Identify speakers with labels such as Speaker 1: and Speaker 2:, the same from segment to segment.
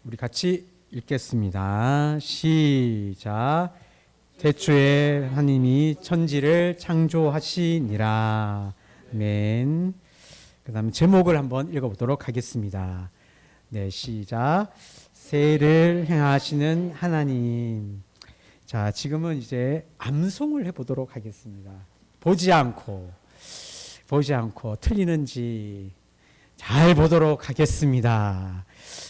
Speaker 1: 우리 같이 읽겠습니다. 시작. 태초에 하나님이 천지를 창조하시니라. 아멘. 그 다음에 제목을 한번 읽어보도록 하겠습니다. 네, 시작. 세를 행하시는 하나님. 자, 지금은 이제 암송을 해보도록 하겠습니다. 보지 않고 틀리는지 잘 보도록 하겠습니다.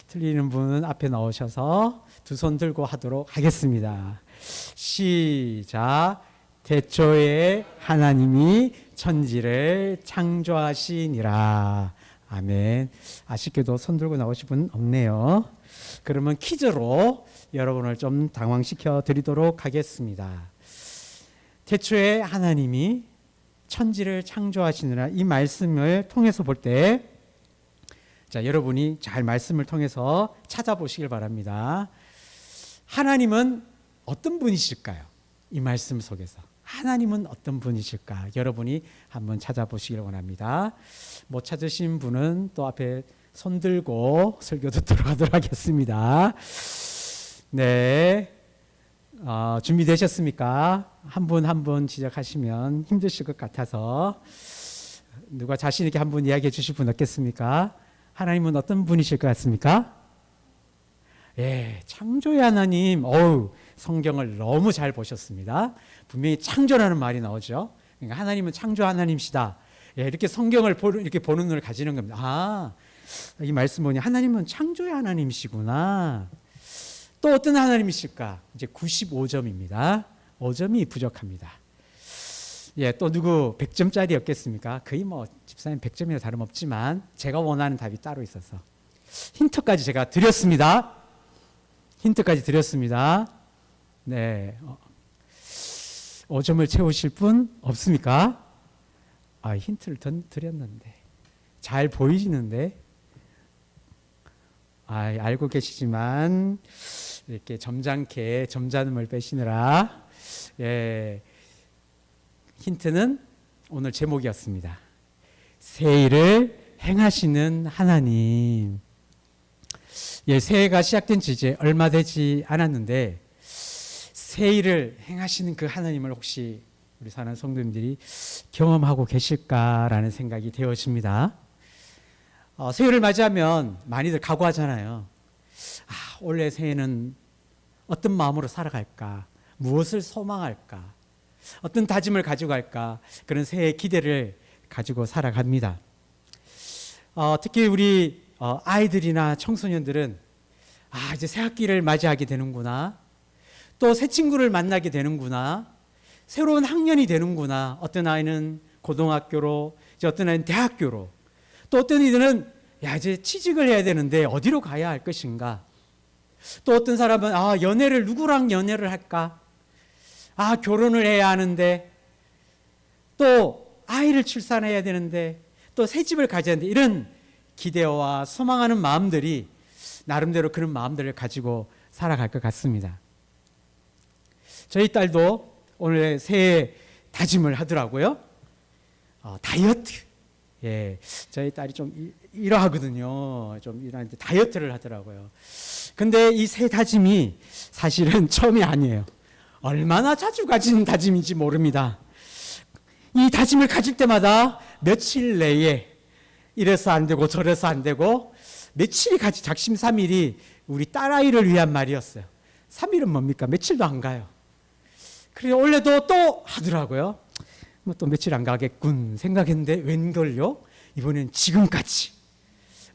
Speaker 1: 틀리는 분은 앞에 나오셔서 두 손 들고 하도록 하겠습니다. 시작. 태초에 하나님이 천지를 창조하시니라. 아멘. 아쉽게도 손 들고 나오실 분 없네요. 그러면 퀴즈로 여러분을 좀 당황시켜 드리도록 하겠습니다. 태초에 하나님이 천지를 창조하시느라, 이 말씀을 통해서 볼 때, 자, 여러분이 잘 말씀을 통해서 찾아보시길 바랍니다. 하나님은 어떤 분이실까요? 이 말씀 속에서 하나님은 어떤 분이실까? 여러분이 한번 찾아보시길 원합니다. 못 찾으신 분은 또 앞에 손 들고 설교 듣도록 하도록 하겠습니다. 네, 준비되셨습니까? 한 분 한 분 지적하시면 힘드실 것 같아서 누가 자신 있게 한 분 이야기해 주실 분 없겠습니까? 하나님은 어떤 분이실 것 같습니까? 예, 창조의 하나님. 성경을 너무 잘 보셨습니다. 분명히 창조라는 말이 나오죠. 그러니까 하나님은 창조 하나님이시다. 예, 이렇게 성경을 이렇게 보는 눈을 가지는 겁니다. 아, 이 말씀 보니 하나님은 창조의 하나님이시구나. 또 어떤 하나님이실까? 이제 95점입니다. 5점이 부족합니다. 예, 또 누구 100점짜리 없겠습니까? 거의 집사님 100점이나 다름없지만 제가 원하는 답이 따로 있어서 힌트까지 제가 드렸습니다. 네, 5점을 채우실 분 없습니까? 힌트를 드렸는데 잘 보이시는데, 알고 계시지만 이렇게 점잖게 점잖음을 빼시느라, 예, 힌트는 오늘 제목이었습니다. 새일을 행하시는 하나님. 예, 새해가 시작된 지 이제 얼마 되지 않았는데 새일을 행하시는 그 하나님을 혹시 우리 사랑하는 성도님들이 경험하고 계실까라는 생각이 되어집니다. 새해를 맞이하면 많이들 각오하잖아요. 올해 새해는 어떤 마음으로 살아갈까? 무엇을 소망할까? 어떤 다짐을 가지고 갈까? 그런 새해의 기대를 가지고 살아갑니다. 특히 우리 아이들이나 청소년들은 이제 새 학기를 맞이하게 되는구나. 또 새 친구를 만나게 되는구나. 새로운 학년이 되는구나. 어떤 아이는 고등학교로, 이제 어떤 아이는 대학교로, 또 어떤 이들은 이제 취직을 해야 되는데 어디로 가야 할 것인가. 또 어떤 사람은 누구랑 연애를 할까? 결혼을 해야 하는데, 또 아이를 출산해야 되는데, 또 새 집을 가져야 하는데, 이런 기대와 소망하는 마음들이 나름대로 그런 마음들을 가지고 살아갈 것 같습니다. 저희 딸도 오늘 새해 다짐을 하더라고요. 다이어트. 예, 저희 딸이 좀 이러하거든요. 좀 이러는데 다이어트를 하더라고요. 근데 이 새 다짐이 사실은 처음이 아니에요. 얼마나 자주 가진 다짐인지 모릅니다. 이 다짐을 가질 때마다 며칠 내에 이래서 안 되고 저래서 안 되고, 며칠이 같이 작심 3일이 우리 딸아이를 위한 말이었어요. 3일은 뭡니까? 며칠도 안 가요. 그래서 원래도 또 하더라고요. 또 며칠 안 가겠군 생각했는데 웬걸요? 이번엔 지금까지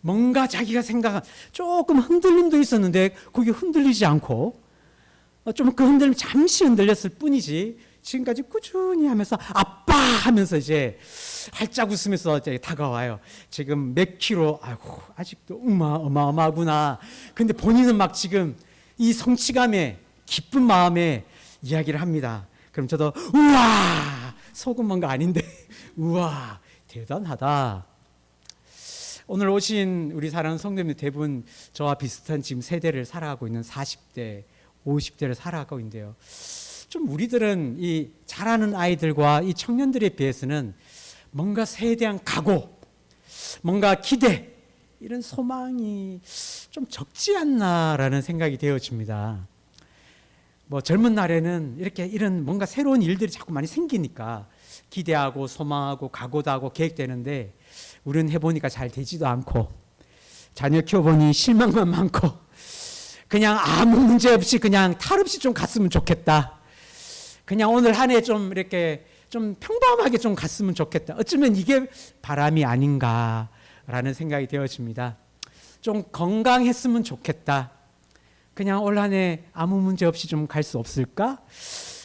Speaker 1: 뭔가 자기가 생각한 조금 흔들림도 있었는데 그게 흔들리지 않고, 좀 그 흔들림 잠시 흔들렸을 뿐이지 지금까지 꾸준히 하면서 아빠 하면서 이제 활짝 웃으면서 이제 다가와요. 지금 몇 킬로, 아직도 어마어마하구나. 근데 본인은 막 지금 이 성취감에 기쁜 마음에 이야기를 합니다. 그럼 저도 우와, 속은 뭔가 아닌데 우와, 대단하다. 오늘 오신 우리 사랑하는 성도님들 대부분 저와 비슷한 지금 세대를 살아가고 있는 40대, 50대를 살아가고 있는데요. 좀 우리들은 이 자라는 아이들과 이 청년들에 비해서는 뭔가 새해에 대한 각오, 뭔가 기대, 이런 소망이 좀 적지 않나라는 생각이 되어집니다. 뭐 젊은 날에는 이렇게 이런 뭔가 새로운 일들이 자꾸 많이 생기니까 기대하고 소망하고 각오도 하고 계획되는데 우리는 해보니까 잘 되지도 않고 자녀 키워보니 실망만 많고 그냥 아무 문제 없이 그냥 탈 없이 좀 갔으면 좋겠다. 그냥 오늘 한 해 좀 이렇게 좀 평범하게 좀 갔으면 좋겠다. 어쩌면 이게 바람이 아닌가라는 생각이 되어집니다. 좀 건강했으면 좋겠다. 그냥 올 한 해 아무 문제 없이 좀 갈 수 없을까?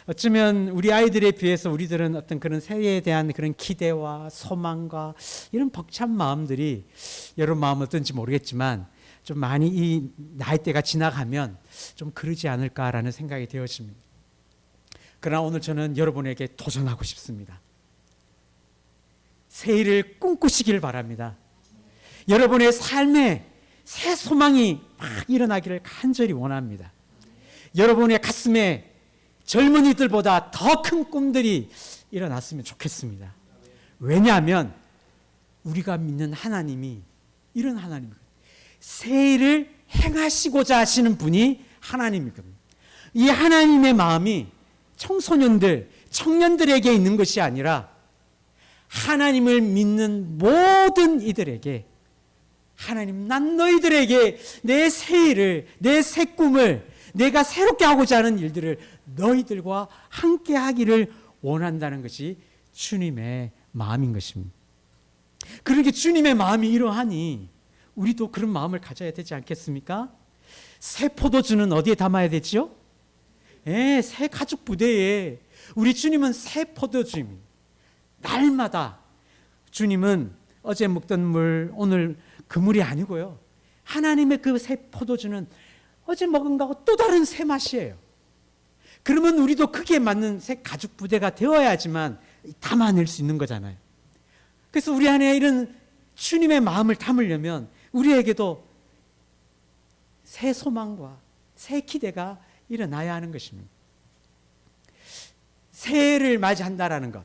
Speaker 1: 어쩌면 우리 아이들에 비해서 우리들은 어떤 그런 새해에 대한 그런 기대와 소망과 이런 벅찬 마음들이 여러분 마음 어떤지 모르겠지만 좀 많이 이 나이대가 지나가면 좀 그러지 않을까라는 생각이 되어집니다. 그러나 오늘 저는 여러분에게 도전하고 싶습니다. 새해를 꿈꾸시길 바랍니다. 여러분의 삶에 새 소망이 막 일어나기를 간절히 원합니다. 여러분의 가슴에 젊은이들보다 더 큰 꿈들이 일어났으면 좋겠습니다. 왜냐하면 우리가 믿는 하나님이 이런 하나님이거든요. 새해를 행하시고자 하시는 분이 하나님이거든요. 이 하나님의 마음이 청소년들, 청년들에게 있는 것이 아니라 하나님을 믿는 모든 이들에게 하나님, 난 너희들에게 내 새해를, 내 새 꿈을 내가 새롭게 하고자 하는 일들을 너희들과 함께 하기를 원한다는 것이 주님의 마음인 것입니다. 그러게 주님의 마음이 이러하니 우리도 그런 마음을 가져야 되지 않겠습니까? 새 포도주는 어디에 담아야 되죠? 새 가죽 부대에. 우리 주님은 새 포도주입니다. 날마다 주님은 어제 먹던 물, 오늘 그 물이 아니고요. 하나님의 그 새 포도주는 어제 먹은 거하고 또 다른 새 맛이에요. 그러면 우리도 그게 맞는 새 가죽 부대가 되어야지만 담아낼 수 있는 거잖아요. 그래서 우리 안에 이런 주님의 마음을 담으려면 우리에게도 새 소망과 새 기대가 일어나야 하는 것입니다. 새해를 맞이한다라는 것.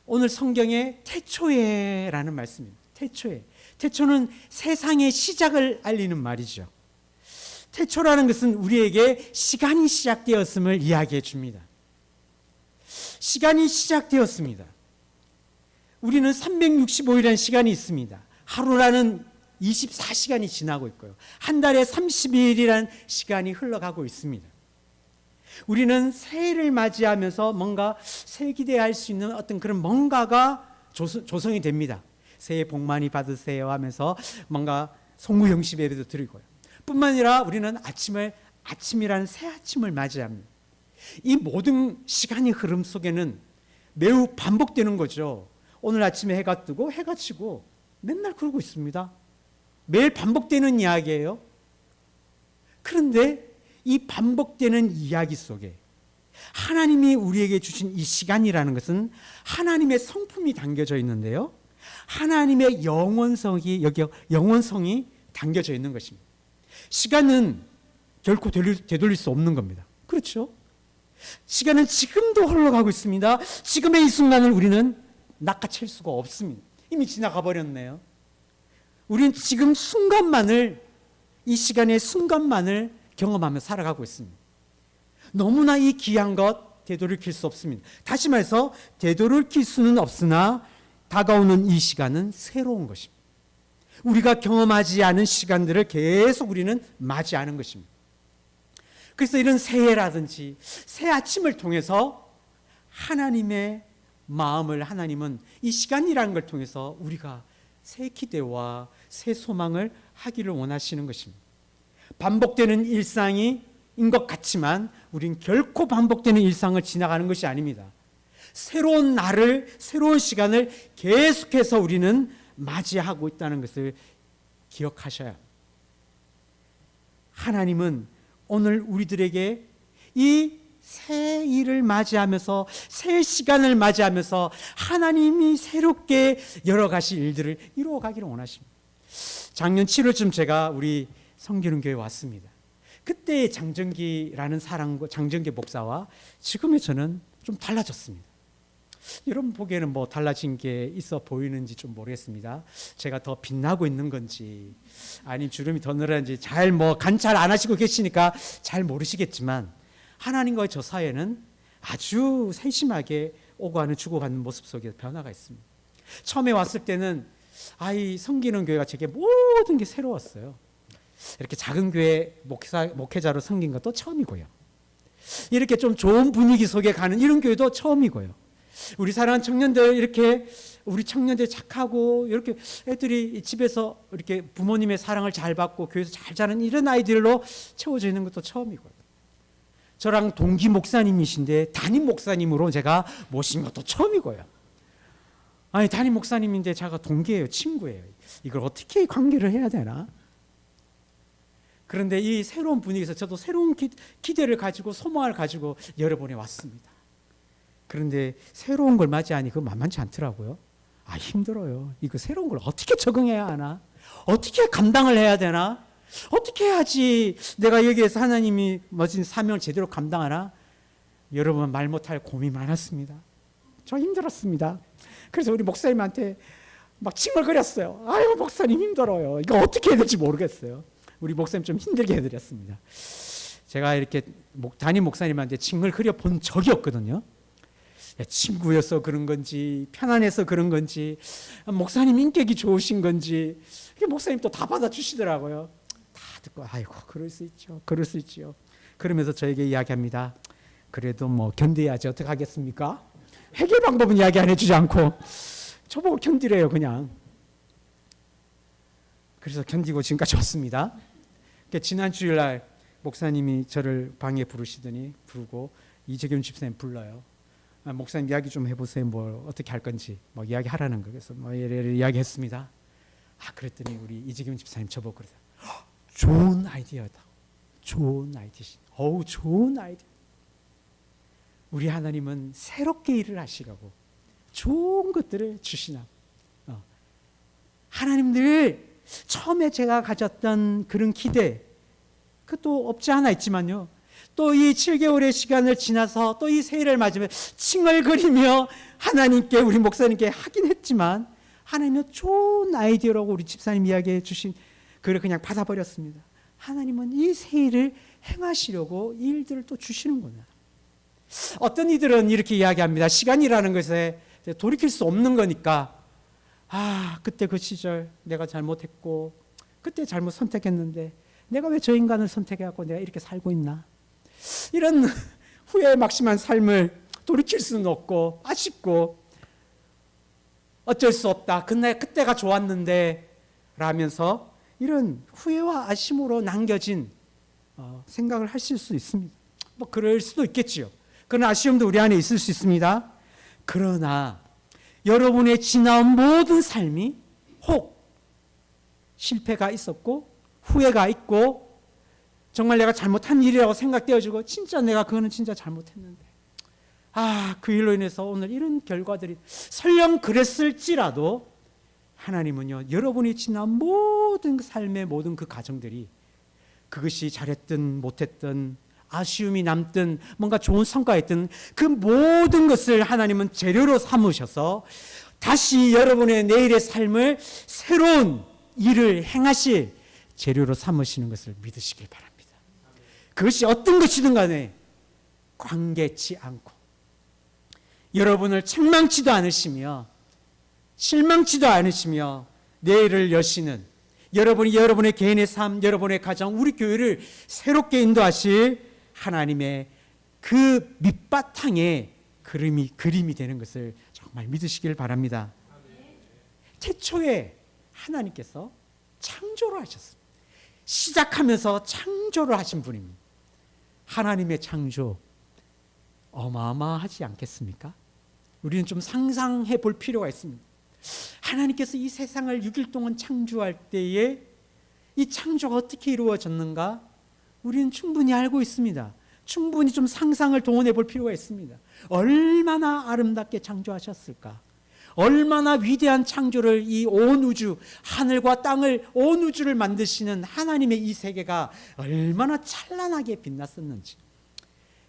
Speaker 1: 오늘 성경에 태초에라는 말씀입니다. 태초에. 태초는 세상의 시작을 알리는 말이죠. 태초라는 것은 우리에게 시간이 시작되었음을 이야기해 줍니다. 시간이 시작되었습니다. 우리는 365일이라는 시간이 있습니다. 하루라는 24시간이 지나고 있고요. 한 달에 30일이라는 시간이 흘러가고 있습니다. 우리는 새해를 맞이하면서 뭔가 새 기대할 수 있는 어떤 그런 뭔가가 조성이 됩니다. 새해 복 많이 받으세요 하면서 뭔가 송구영시 예배도 드리고요. 뿐만 아니라 우리는 아침이라는 새 아침을 맞이합니다. 이 모든 시간의 흐름 속에는 매우 반복되는 거죠. 오늘 아침에 해가 뜨고 해가 지고 맨날 그러고 있습니다. 매일 반복되는 이야기예요. 그런데 이 반복되는 이야기 속에 하나님이 우리에게 주신 이 시간이라는 것은 하나님의 성품이 담겨져 있는데요. 하나님의 영원성이 담겨져 있는 것입니다. 시간은 결코 되돌릴 수 없는 겁니다. 그렇죠? 시간은 지금도 흘러가고 있습니다. 지금의 이 순간을 우리는 낚아챌 수가 없습니다. 이미 지나가 버렸네요. 우리는 지금 순간만을, 이 시간의 순간만을 경험하며 살아가고 있습니다. 너무나 이 귀한 것 되돌이킬 수 없습니다. 다시 말해서 되돌이킬 수는 없으나 다가오는 이 시간은 새로운 것입니다. 우리가 경험하지 않은 시간들을 계속 우리는 맞이하는 것입니다. 그래서 이런 새해라든지 새 아침을 통해서 하나님의 마음을 하나님은 이 시간이라는 걸 통해서 우리가 새 기대와 새 소망을 하기를 원하시는 것입니다. 반복되는 일상인 것 같지만 우린 결코 반복되는 일상을 지나가는 것이 아닙니다. 새로운 날을, 새로운 시간을 계속해서 우리는 맞이하고 있다는 것을 기억하셔야 합니다. 하나님은 오늘 우리들에게 이 새 일을 맞이하면서 새 시간을 맞이하면서 하나님이 새롭게 여러 가지 일들을 이루어가기를 원하십니다. 작년 7월쯤 제가 우리 성기름교회에 왔습니다. 그때의 장정기 목사와 지금의 저는 좀 달라졌습니다. 여러분 보기에는 뭐 달라진 게 있어 보이는지 좀 모르겠습니다. 제가 더 빛나고 있는 건지 아니면 주름이 더 늘었는지 잘 뭐 관찰 안 하시고 계시니까 잘 모르시겠지만 하나님과의 저 사이에는 아주 세심하게 오가는 주고받는 모습 속에 변화가 있습니다. 처음에 왔을 때는 이 섬기는 교회가 제게 모든 게 새로웠어요. 이렇게 작은 교회 목회자로 섬긴 것도 처음이고요. 이렇게 좀 좋은 분위기 속에 가는 이런 교회도 처음이고요. 우리 사랑하는 청년들, 이렇게 우리 청년들 착하고 이렇게 애들이 집에서 이렇게 부모님의 사랑을 잘 받고 교회에서 잘 자는 이런 아이들로 채워져 있는 것도 처음이고요. 저랑 동기 목사님이신데 담임 목사님으로 제가 모신 것도 처음이고요. 아니, 담임 목사님인데 제가 동기예요, 친구예요. 이걸 어떻게 관계를 해야 되나? 그런데 이 새로운 분위기에서 저도 새로운 기대를 가지고 소망을 가지고 여러 번에 왔습니다. 그런데 새로운 걸 맞이하니 그거 만만치 않더라고요. 힘들어요. 이거 새로운 걸 어떻게 적응해야 하나? 어떻게 감당을 해야 되나? 어떻게 해야지 내가 여기에서 하나님이 멋진 사명을 제대로 감당하나? 여러분, 말 못할 고민이 많았습니다. 저 힘들었습니다. 그래서 우리 목사님한테 막 칭얼거렸어요. 아유, 목사님 힘들어요. 이거 어떻게 해야 될지 모르겠어요. 우리 목사님 좀 힘들게 해드렸습니다. 제가 이렇게 담임 목사님한테 칭얼거려 본 적이 없거든요. 친구여서 그런 건지 편안해서 그런 건지 목사님 인격이 좋으신 건지 목사님 또 다 받아주시더라고요. 다 듣고 아이고 그럴 수 있죠. 그럴 수 있죠. 그러면서 저에게 이야기합니다. 그래도 뭐 견뎌야지 어떻게 하겠습니까? 해결 방법은 이야기 안 해주지 않고 저보고 견디래요 그냥. 그래서 견디고 지금까지 왔습니다. 지난 주일날 목사님이 저를 방에 부르고 이재균 집사님 불러요. 목사님 이야기 좀 해보세요. 뭐 어떻게 할 건지 뭐 이야기하라는 거. 그래서 뭐 이야기했습니다. 그랬더니 우리 이재균 집사님 저보고 그러세요. 좋은 아이디어다. 좋은 아이디어시. 좋은 아이디어. 우리 하나님은 새롭게 일을 하시라고 좋은 것들을 주시나. 하나님 늘 처음에 제가 가졌던 그런 기대 그것도 없지 않아 있지만요. 또 이 7개월의 시간을 지나서 또 이 새해를 맞으며 칭얼거리며 하나님께 우리 목사님께 하긴 했지만 하나님은 좋은 아이디어라고 우리 집사님 이야기해 주신 그걸 그냥 받아버렸습니다. 하나님은 이 새해를 행하시려고 이 일들을 또 주시는구나. 어떤 이들은 이렇게 이야기합니다. 시간이라는 것에 돌이킬 수 없는 거니까 그때 그 시절 내가 잘못했고 그때 잘못 선택했는데 내가 왜 저 인간을 선택해갖고 내가 이렇게 살고 있나. 이런 후회에 막심한 삶을 돌이킬 수는 없고 아쉽고 어쩔 수 없다. 그때가 좋았는데 라면서 이런 후회와 아쉬움으로 남겨진 생각을 하실 수 있습니다. 뭐 그럴 수도 있겠지요. 그런 아쉬움도 우리 안에 있을 수 있습니다. 그러나 여러분의 지나온 모든 삶이 혹 실패가 있었고 후회가 있고 정말 내가 잘못한 일이라고 생각되어지고 진짜 내가 그거는 진짜 잘못했는데 그 일로 인해서 오늘 이런 결과들이 설령 그랬을지라도 하나님은요 여러분이 지난 모든 삶의 모든 그 과정들이 그것이 잘했든 못했든 아쉬움이 남든 뭔가 좋은 성과였든 그 모든 것을 하나님은 재료로 삼으셔서 다시 여러분의 내일의 삶을 새로운 일을 행하실 재료로 삼으시는 것을 믿으시길 바랍니다. 그것이 어떤 것이든 간에 관계치 않고 여러분을 책망치도 않으시며 실망치도 않으시며 내일을 여시는 여러분이 여러분의 개인의 삶, 여러분의 가정, 우리 교회를 새롭게 인도하실 하나님의 그 밑바탕에 그림이 되는 것을 정말 믿으시길 바랍니다. 태초에 하나님께서 창조를 하셨습니다. 시작하면서 창조를 하신 분입니다. 하나님의 창조 어마어마하지 않겠습니까? 우리는 좀 상상해 볼 필요가 있습니다. 하나님께서 이 세상을 6일 동안 창조할 때에 이 창조가 어떻게 이루어졌는가 우리는 충분히 알고 있습니다. 충분히 좀 상상을 동원해 볼 필요가 있습니다. 얼마나 아름답게 창조하셨을까? 얼마나 위대한 창조를 이 온 우주, 하늘과 땅을 온 우주를 만드시는 하나님의 이 세계가 얼마나 찬란하게 빛났었는지.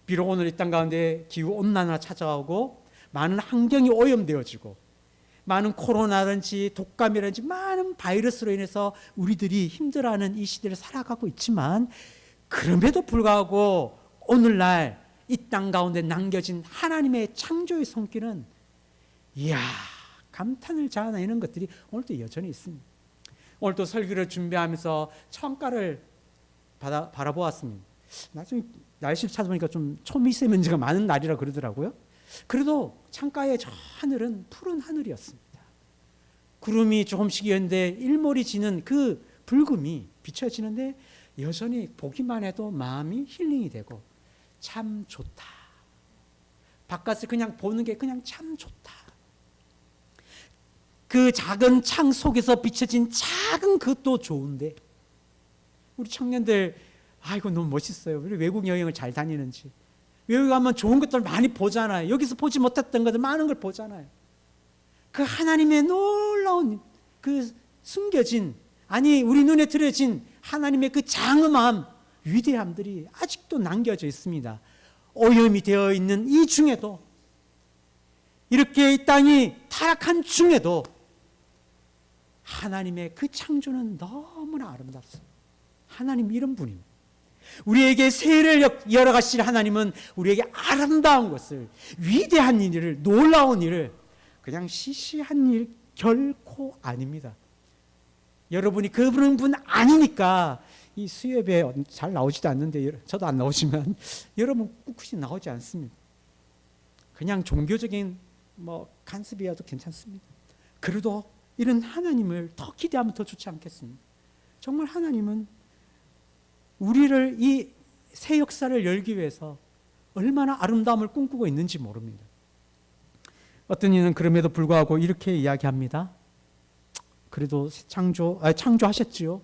Speaker 1: 비록 오늘 이 땅 가운데 기후 온난화 찾아오고 많은 환경이 오염되어지고 많은 코로나든지 독감이라든지 많은 바이러스로 인해서 우리들이 힘들어하는 이 시대를 살아가고 있지만 그럼에도 불구하고 오늘날 이 땅 가운데 남겨진 하나님의 창조의 손길은 이야 감탄을 자아내는 것들이 오늘도 여전히 있습니다. 오늘도 설교를 준비하면서 창가를 바라보았습니다. 나중에 날씨를 찾아보니까 좀 초미세먼지가 많은 날이라 그러더라고요. 그래도 창가의 저 하늘은 푸른 하늘이었습니다. 구름이 조금씩 있는데 일몰이 지는 그 붉음이 비춰지는데 여전히 보기만 해도 마음이 힐링이 되고 참 좋다. 바깥을 그냥 보는 게 그냥 참 좋다. 그 작은 창 속에서 비춰진 작은 그것도 좋은데 우리 청년들 아이고 너무 멋있어요. 우리 외국 여행을 잘 다니는지 외국 가면 좋은 것들 많이 보잖아요. 여기서 보지 못했던 것들 많은 걸 보잖아요. 그 하나님의 놀라운 그 숨겨진 아니 우리 눈에 들어진 하나님의 그 장엄함 위대함들이 아직도 남겨져 있습니다. 오염이 되어 있는 이 중에도 이렇게 이 땅이 타락한 중에도 하나님의 그 창조는 너무나 아름답습니다. 하나님 이런 분입니다. 우리에게 세를 열어가실 하나님은 우리에게 아름다운 것을 위대한 일을 놀라운 일을 그냥 시시한 일 결코 아닙니다. 여러분이 그런 분 아니니까 이 수협에 잘 나오지도 않는데 저도 안 나오지만 여러분 꿋꿋이 나오지 않습니다. 그냥 종교적인 간섭이어도 괜찮습니다. 그래도 이런 하나님을 더 기대하면 더 좋지 않겠습니까? 정말 하나님은 우리를 이 새 역사를 열기 위해서 얼마나 아름다움을 꿈꾸고 있는지 모릅니다. 어떤 이는 그럼에도 불구하고 이렇게 이야기합니다. 그래도 창조하셨지요.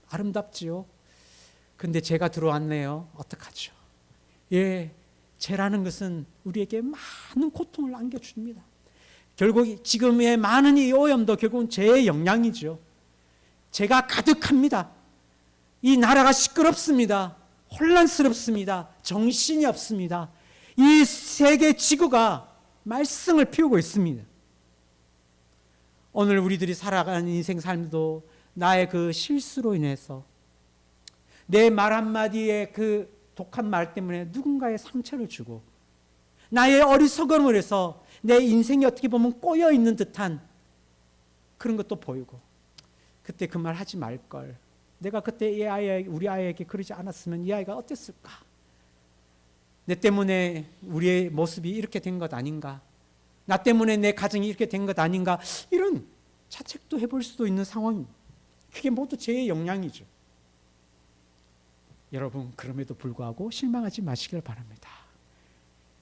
Speaker 1: 아름답지요. 근데 죄가 들어왔네요. 어떡하죠? 예, 죄라는 것은 우리에게 많은 고통을 안겨줍니다. 결국 지금의 많은 이 오염도 결국은 죄의 영향이죠. 죄가 가득합니다. 이 나라가 시끄럽습니다. 혼란스럽습니다. 정신이 없습니다. 이 세계 지구가 말썽을 피우고 있습니다. 오늘 우리들이 살아가는 인생 삶도 나의 그 실수로 인해서 내 말 한마디에 그 독한 말 때문에 누군가의 상처를 주고 나의 어리석음을 해서 내 인생이 어떻게 보면 꼬여 있는 듯한 그런 것도 보이고 그때 그 말 하지 말걸. 내가 그때 우리 아이에게 그러지 않았으면 이 아이가 어땠을까? 내 때문에 우리의 모습이 이렇게 된 것 아닌가? 나 때문에 내 가정이 이렇게 된 것 아닌가? 이런 자책도 해볼 수도 있는 상황입니다. 그게 모두 죄의 영향이죠. 여러분 그럼에도 불구하고 실망하지 마시길 바랍니다.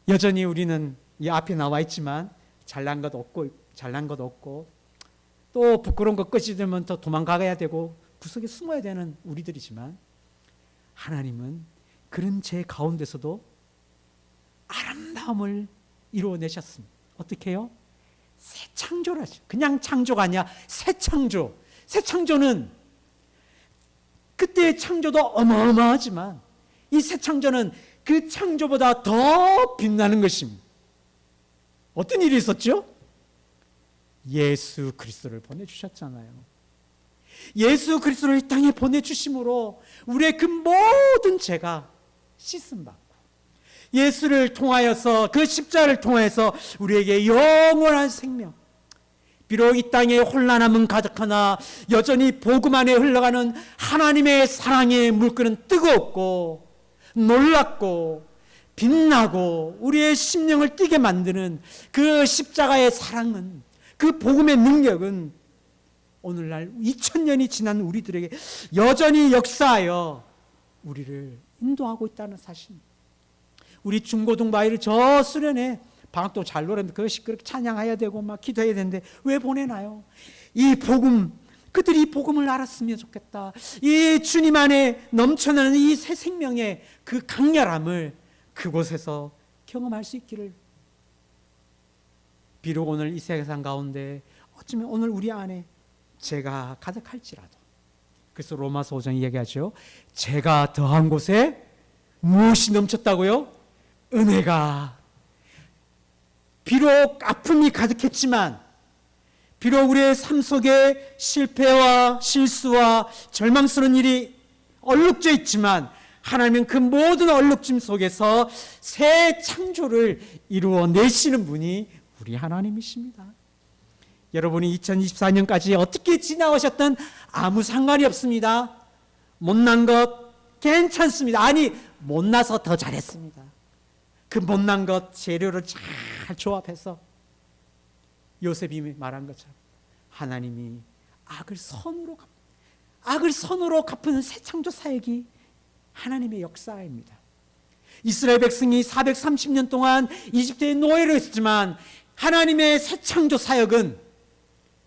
Speaker 1: 여전히 우리는 이 앞에 나와 있지만 잘난 것 없고 또 부끄러운 것 꺼지면 더 도망가야 되고 구석에 숨어야 되는 우리들이지만 하나님은 그런 죄 가운데서도 아름다움을 이루어내셨습니다. 어떻게 해요? 새 창조라죠. 그냥 창조가 아니야. 새 창조. 새 창조는 그때의 창조도 어마어마하지만 이 새 창조는 그 창조보다 더 빛나는 것입니다. 어떤 일이 있었죠? 예수 그리스도를 보내주셨잖아요. 예수 그리스도를 이 땅에 보내주심으로 우리의 그 모든 죄가 씻음받고 예수를 통하여서 그 십자가를 통해서 우리에게 영원한 생명, 비록 이 땅에 혼란함은 가득하나 여전히 복음 안에 흘러가는 하나님의 사랑의 물결은 뜨겁고 놀랍고 빛나고 우리의 심령을 뛰게 만드는 그 십자가의 사랑은, 그 복음의 능력은 오늘날 2000년이 지난 우리들에게 여전히 역사하여 우리를 인도하고 있다는 사실. 우리 중고등부 아이를 저 수련회 방학도 잘 놀았는데 그것이 그렇게 찬양해야 되고 막 기도해야 되는데 왜 보내나요? 이 복음, 그들이 이 복음을 알았으면 좋겠다. 이 주님 안에 넘쳐나는 이 새 생명의 그 강렬함을 그곳에서 경험할 수 있기를. 비록 오늘 이 세상 가운데 어쩌면 오늘 우리 안에 죄가 가득할지라도, 그래서 로마서 5장이 얘기하죠. 죄가 더한 곳에 무엇이 넘쳤다고요? 은혜가. 비록 아픔이 가득했지만, 비록 우리의 삶 속에 실패와 실수와 절망스러운 일이 얼룩져 있지만, 하나님은 그 모든 얼룩짐 속에서 새 창조를 이루어내시는 분이 우리 하나님이십니다. 여러분이 2024년까지 어떻게 지나오셨든 아무 상관이 없습니다. 못난 것 괜찮습니다. 아니, 못나서 더 잘했습니다. 그 못난 것 재료를 잘 조합해서 요셉이 말한 것처럼 하나님이 악을 선으로 갚은 새 창조 사역이 하나님의 역사입니다. 이스라엘 백성이 430년 동안 이집트의 노예로 있었지만, 하나님의 새 창조 사역은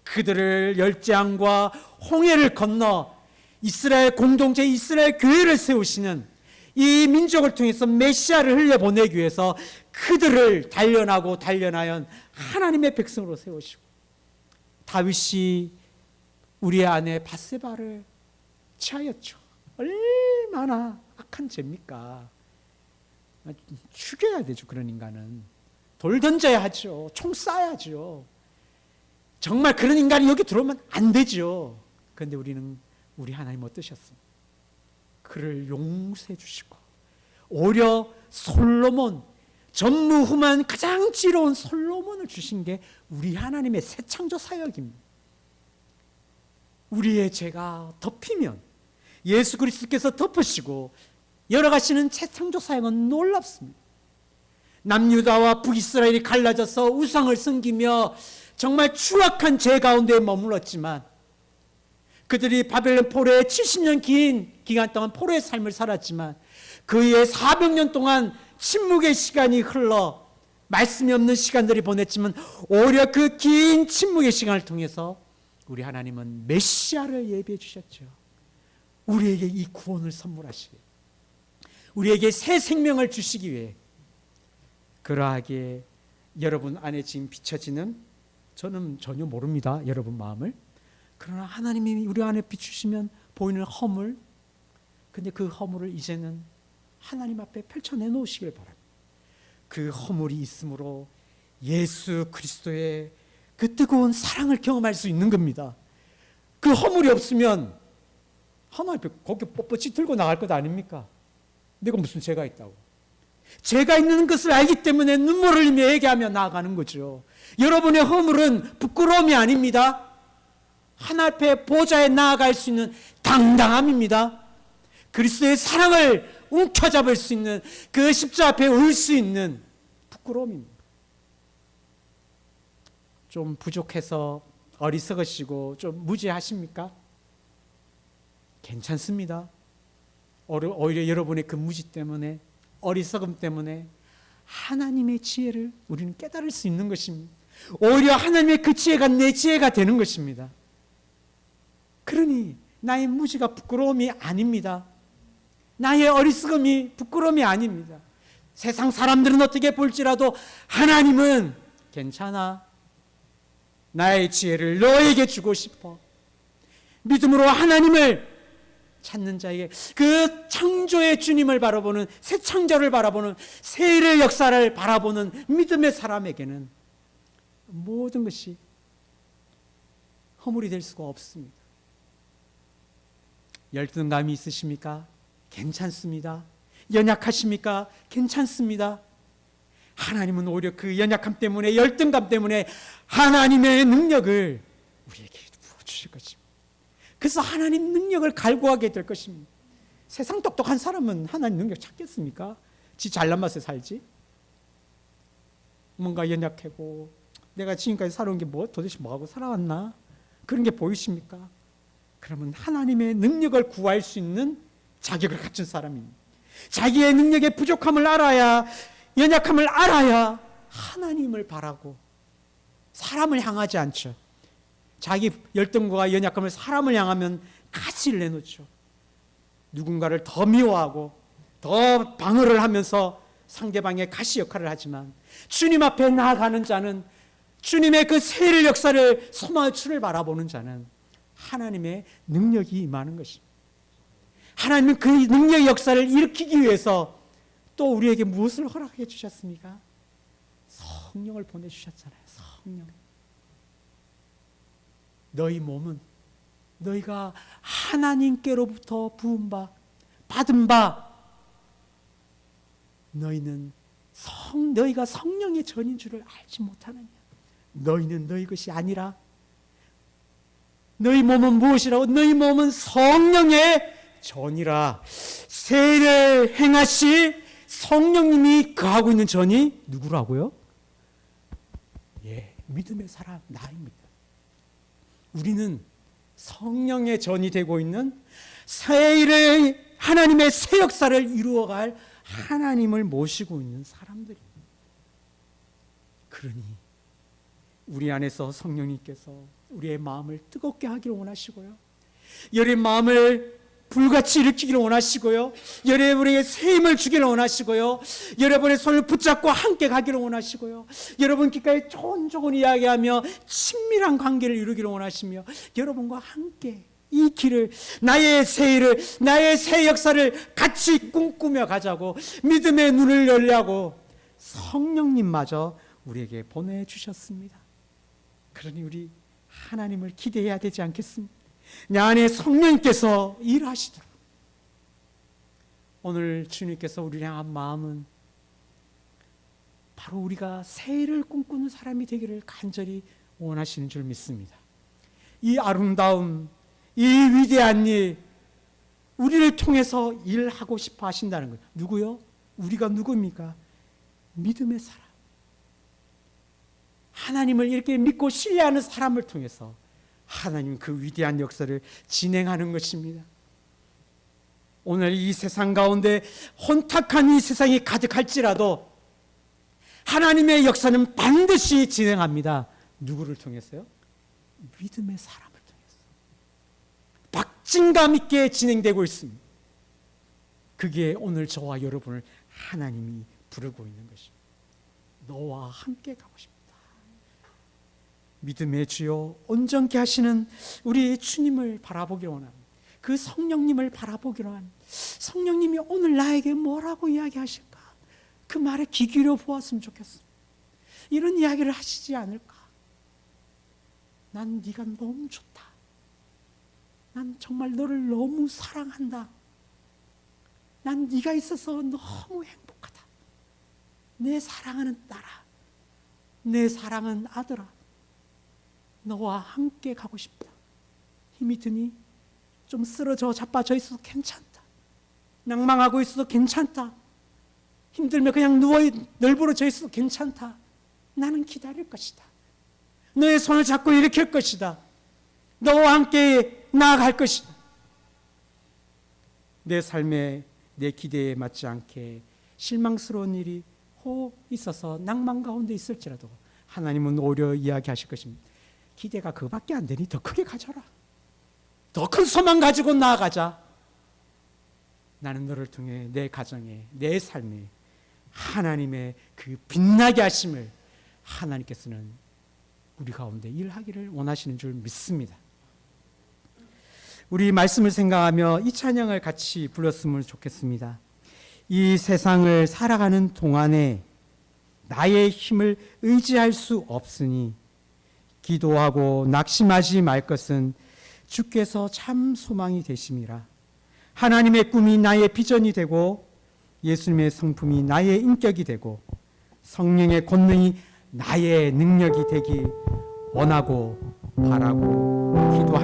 Speaker 1: 그들을 열재앙과 홍해를 건너 이스라엘 공동체, 이스라엘 교회를 세우시는 이 민족을 통해서 메시아를 흘려보내기 위해서 그들을 단련하여 하나님의 백성으로 세우시고, 다윗이 우리의 아내 밧세바를 취하였죠. 얼마나 악한 죄입니까? 죽여야 되죠. 그런 인간은 돌 던져야 하죠. 총 쏴야죠. 정말 그런 인간이 여기 들어오면 안 되죠. 그런데 우리는 우리 하나님 어떠셨습니까? 그를 용서해 주시고, 오히려 솔로몬, 전무후무한 가장 지혜로운 솔로몬을 주신 게 우리 하나님의 새 창조 사역입니다. 우리의 죄가 덮이면 예수 그리스도께서 덮으시고 열어가시는 새 창조 사역은 놀랍습니다. 남유다와 북이스라엘이 갈라져서 우상을 섬기며 정말 추악한 죄 가운데 머물렀지만, 그들이 바벨론 포로에 70년 긴 기간 동안 포로의 삶을 살았지만, 그 이에 400년 동안 침묵의 시간이 흘러 말씀이 없는 시간들이 보냈지만, 오히려 그 긴 침묵의 시간을 통해서 우리 하나님은 메시아를 예비해 주셨죠. 우리에게 이 구원을 선물하시기, 우리에게 새 생명을 주시기 위해. 그러하기에 여러분 안에 지금 비춰지는, 저는 전혀 모릅니다, 여러분 마음을. 그러나 하나님이 우리 안에 비추시면 보이는 허물, 근데 그 허물을 이제는 하나님 앞에 펼쳐내 놓으시길 바랍니다. 그 허물이 있으므로 예수 그리스도의 그 뜨거운 사랑을 경험할 수 있는 겁니다. 그 허물이 없으면 하나님 앞에 고개 뻣뻣이 들고 나갈 것 아닙니까? 내가 무슨 죄가 있다고. 죄가 있는 것을 알기 때문에 눈물을 흘리며 얘기하며 나아가는 거죠. 여러분의 허물은 부끄러움이 아닙니다. 하나님 앞에 보좌에 나아갈 수 있는 당당함입니다. 그리스도의 사랑을 움켜잡을 수 있는, 그 십자 앞에 올 수 있는 부끄러움입니다. 좀 부족해서 어리석으시고 좀 무지하십니까? 괜찮습니다. 오히려 여러분의 그 무지 때문에, 어리석음 때문에 하나님의 지혜를 우리는 깨달을 수 있는 것입니다. 오히려 하나님의 그 지혜가 내 지혜가 되는 것입니다. 그러니 나의 무지가 부끄러움이 아닙니다. 나의 어리석음이 부끄러움이 아닙니다. 세상 사람들은 어떻게 볼지라도 하나님은 괜찮아. 나의 지혜를 너에게 주고 싶어. 믿음으로 하나님을 찾는 자에게, 그 창조의 주님을 바라보는, 새 창조를 바라보는, 새의 역사를 바라보는 믿음의 사람에게는 모든 것이 허물이 될 수가 없습니다. 열등감이 있으십니까? 괜찮습니다. 연약하십니까? 괜찮습니다. 하나님은 오히려 그 연약함 때문에, 열등감 때문에 하나님의 능력을 우리에게 부어주실 것입니다. 그래서 하나님 능력을 갈구하게 될 것입니다. 세상 똑똑한 사람은 하나님 능력 찾겠습니까? 지 잘난 맛에 살지. 뭔가 연약하고 내가 지금까지 살아온 게 도대체 뭐하고 살아왔나? 그런 게 보이십니까? 그러면 하나님의 능력을 구할 수 있는 자격을 갖춘 사람입니다. 자기의 능력의 부족함을 알아야, 연약함을 알아야 하나님을 바라고 사람을 향하지 않죠. 자기 열등과 연약함을 사람을 향하면 가시를 내놓죠. 누군가를 더 미워하고 더 방어를 하면서 상대방의 가시 역할을 하지만, 주님 앞에 나아가는 자는, 주님의 그 세일 역사를 소마추를 바라보는 자는 하나님의 능력이 임하는 것입니다. 하나님은 그 능력의 역사를 일으키기 위해서 또 우리에게 무엇을 허락해 주셨습니까? 성령을 보내주셨잖아요. 성령. 너희 몸은 너희가 하나님께로부터 부음바 받은 바 너희가 성령의 전인 줄을 알지 못하느냐. 너희는 너희 것이 아니라 너희 몸은 무엇이라고? 너희 몸은 성령의 전이라. 세례를 행하실 성령님이 거하고 있는 전이 누구라고요? 믿음의 사람 나입니다. 우리는 성령의 전이 되고 있는 하나님의 새 역사를 이루어갈 하나님을 모시고 있는 사람들입니다. 그러니 우리 안에서 성령님께서 우리의 마음을 뜨겁게 하기를 원하시고요, 여러분의 마음을 불같이 일으키기를 원하시고요, 여러분에게 새 힘을 주기를 원하시고요, 여러분의 손을 붙잡고 함께 가기를 원하시고요, 여러분 귓가에 조곤조곤 이야기하며 친밀한 관계를 이루기를 원하시며, 여러분과 함께 이 길을, 나의 새 일을, 나의 새 역사를 같이 꿈꾸며 가자고 믿음의 눈을 열려고 성령님마저 우리에게 보내주셨습니다. 그러니 우리 하나님을 기대해야 되지 않겠습니까? 내 안에 성령님께서 일하시도록. 오늘 주님께서 우리를 향한 마음은 바로 우리가 새 일을 꿈꾸는 사람이 되기를 간절히 원하시는 줄 믿습니다. 이 아름다운, 이 위대한 일, 우리를 통해서 일하고 싶어 하신다는 거예요. 누구요? 우리가 누구입니까? 믿음의 사람. 하나님을 이렇게 믿고 신뢰하는 사람을 통해서 하나님 그 위대한 역사를 진행하는 것입니다. 오늘 이 세상 가운데 혼탁한 이 세상이 가득할지라도 하나님의 역사는 반드시 진행합니다. 누구를 통해서요? 믿음의 사람을 통해서. 박진감 있게 진행되고 있습니다. 그게 오늘 저와 여러분을 하나님이 부르고 있는 것입니다. 너와 함께 가고 싶다. 믿음의 주요 온전케 하시는 우리 주님을 바라보기를 원합니다. 그 성령님을 바라보기를 원합니다. 성령님이 오늘 나에게 뭐라고 이야기하실까? 그 말에 귀 기울여 보았으면 좋겠습니다. 이런 이야기를 하시지 않을까? 난 네가 너무 좋다. 난 정말 너를 너무 사랑한다. 난 네가 있어서 너무 행복하다. 내 사랑하는 딸아, 내 사랑하는 아들아, 너와 함께 가고 싶다. 힘이 드니 좀 쓰러져 자빠져 있어도 괜찮다. 낭망하고 있어도 괜찮다. 힘들면 그냥 누워 널브러져 있어도 괜찮다. 나는 기다릴 것이다. 너의 손을 잡고 일으킬 것이다. 너와 함께 나아갈 것이다. 내 삶에 내 기대에 맞지 않게 실망스러운 일이 혹 있어서 낭만 가운데 있을지라도 하나님은 오히려 이야기하실 것입니다. 기대가 그밖에 안 되니 더 크게 가져라. 더 큰 소망 가지고 나아가자. 나는 너를 통해 내 가정에, 내 삶에 하나님의 그 빛나게 하심을 하나님께서는 우리 가운데 일하기를 원하시는 줄 믿습니다. 우리 말씀을 생각하며 이 찬양을 같이 불렀으면 좋겠습니다. 이 세상을 살아가는 동안에 나의 힘을 의지할 수 없으니 기도하고 낙심하지 말 것은 주께서 참 소망이 되심이라. 하나님의 꿈이 나의 비전이 되고 예수님의 성품이 나의 인격이 되고 성령의 권능이 나의 능력이 되기 원하고 바라고 기도합니다.